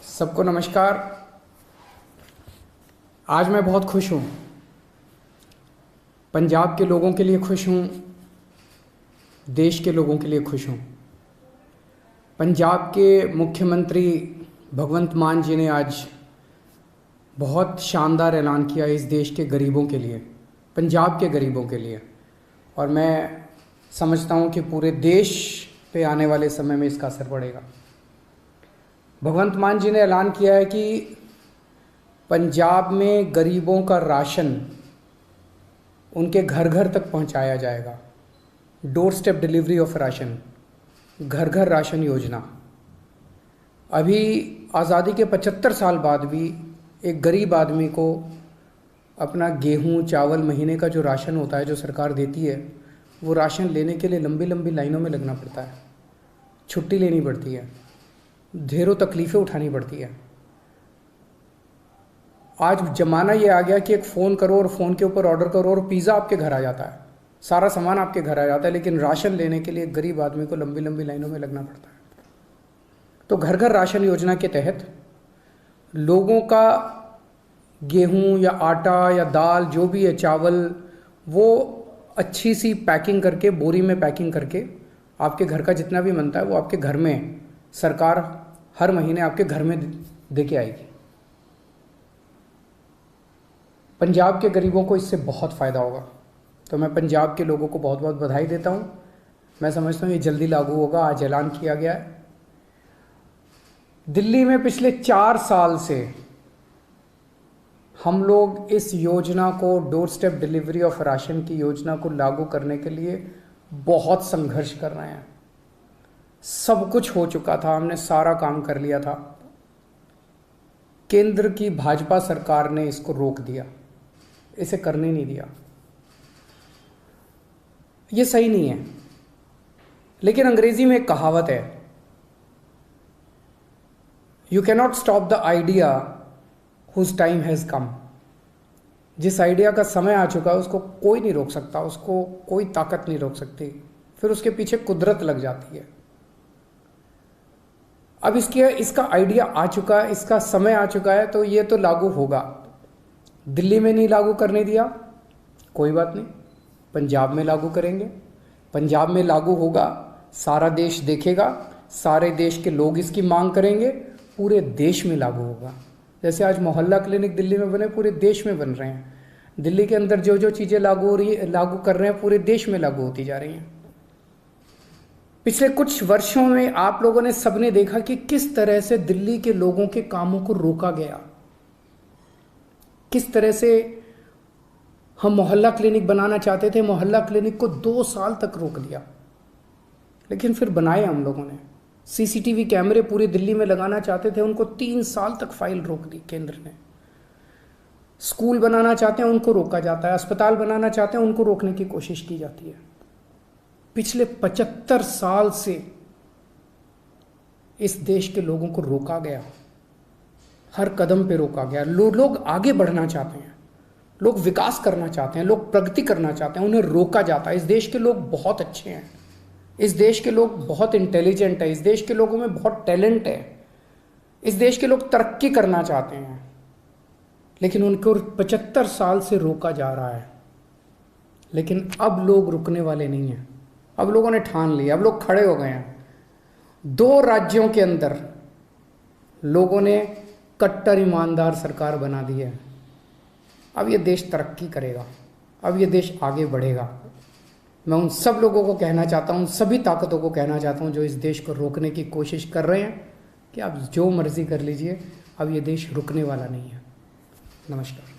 सबको नमस्कार। आज मैं बहुत खुश हूँ। पंजाब के लोगों के लिए खुश हूँ, देश के लोगों के लिए खुश हूँ। पंजाब के मुख्यमंत्री भगवंत मान जी ने आज बहुत शानदार ऐलान किया इस देश के गरीबों के लिए, पंजाब के गरीबों के लिए, और मैं समझता हूँ कि पूरे देश पे आने वाले समय में इसका असर पड़ेगा। भगवंत मान जी ने ऐलान किया है कि पंजाब में गरीबों का राशन उनके घर घर तक पहुंचाया जाएगा। Door step delivery of ration, घर घर राशन योजना। अभी आज़ादी के 75 साल बाद भी एक गरीब आदमी को अपना गेहूं चावल महीने का जो राशन होता है, जो सरकार देती है, वो राशन लेने के लिए लंबी लंबी लाइनों में लगना पड़ता है, छुट्टी लेनी पड़ती है, ढेरों तकलीफ़ें उठानी पड़ती है। आज ज़माना ये आ गया कि एक फ़ोन करो और फ़ोन के ऊपर ऑर्डर करो और पिज़्ज़ा आपके घर आ जाता है, सारा सामान आपके घर आ जाता है, लेकिन राशन लेने के लिए गरीब आदमी को लंबी लंबी लाइनों में लगना पड़ता है। तो घर घर राशन योजना के तहत लोगों का गेहूं या आटा या दाल जो भी है, चावल, वो अच्छी सी पैकिंग करके, बोरी में पैकिंग करके आपके घर का जितना भी बनता है वो आपके घर में सरकार हर महीने आपके घर में दे के आएगी। पंजाब के गरीबों को इससे बहुत फ़ायदा होगा। तो मैं पंजाब के लोगों को बहुत बहुत बधाई देता हूँ। मैं समझता हूँ ये जल्दी लागू होगा, आज ऐलान किया गया है। दिल्ली में पिछले 4 साल से हम लोग इस योजना को, door step delivery of ration की योजना को लागू करने के लिए बहुत संघर्ष कर रहे हैं। सब कुछ हो चुका था, हमने सारा काम कर लिया था। केंद्र की भाजपा सरकार ने इसको रोक दिया, इसे करने नहीं दिया। ये सही नहीं है। लेकिन अंग्रेजी में एक कहावत है, you cannot stop the idea whose time has come. जिस आइडिया का समय आ चुका है उसको कोई नहीं रोक सकता, उसको कोई ताकत नहीं रोक सकती, फिर उसके पीछे कुदरत लग जाती है। अब इसका आइडिया आ चुका है, इसका समय आ चुका है, तो ये तो लागू होगा। दिल्ली में नहीं लागू करने दिया, कोई बात नहीं, पंजाब में लागू करेंगे। पंजाब में लागू होगा, सारा देश देखेगा, सारे देश के लोग इसकी मांग करेंगे, पूरे देश में लागू होगा। जैसे आज मोहल्ला क्लिनिक दिल्ली में बने, पूरे देश में बन रहे हैं। दिल्ली के अंदर जो जो चीज़ें लागू कर रहे हैं, पूरे देश में लागू होती जा रही हैं। पिछले कुछ वर्षों में आप लोगों ने सबने देखा कि किस तरह से दिल्ली के लोगों के कामों को रोका गया, किस तरह से हम मोहल्ला क्लिनिक बनाना चाहते थे, मोहल्ला क्लिनिक को 2 साल तक रोक दिया, लेकिन फिर बनाए हम लोगों ने। सीसीटीवी कैमरे पूरी दिल्ली में लगाना चाहते थे, उनको 3 साल तक फाइल रोक दी केंद्र ने। स्कूल बनाना चाहते हैं उनको रोका जाता है, अस्पताल बनाना चाहते हैं उनको रोकने की कोशिश की जाती है। पिछले 75 साल से इस देश के लोगों को रोका गया, हर कदम पे रोका गया। लोग आगे बढ़ना चाहते हैं, लोग विकास करना चाहते हैं, लोग प्रगति करना चाहते हैं, उन्हें रोका जाता है। इस देश के लोग बहुत अच्छे हैं, इस देश के लोग बहुत इंटेलिजेंट है, इस देश के लोगों में बहुत टैलेंट है, इस देश के लोग तरक्की करना चाहते हैं, लेकिन उनको 75 साल से रोका जा रहा है। लेकिन अब लोग रुकने वाले नहीं हैं। अब लोगों ने ठान लिया, अब लोग खड़े हो गए हैं। 2 राज्यों के अंदर लोगों ने कट्टर ईमानदार सरकार बना दी है। अब ये देश तरक्की करेगा, अब ये देश आगे बढ़ेगा। मैं उन सब लोगों को कहना चाहता हूँ, सभी ताकतों को कहना चाहता हूँ जो इस देश को रोकने की कोशिश कर रहे हैं, कि आप जो मर्जी कर लीजिए, अब ये देश रुकने वाला नहीं है। नमस्कार।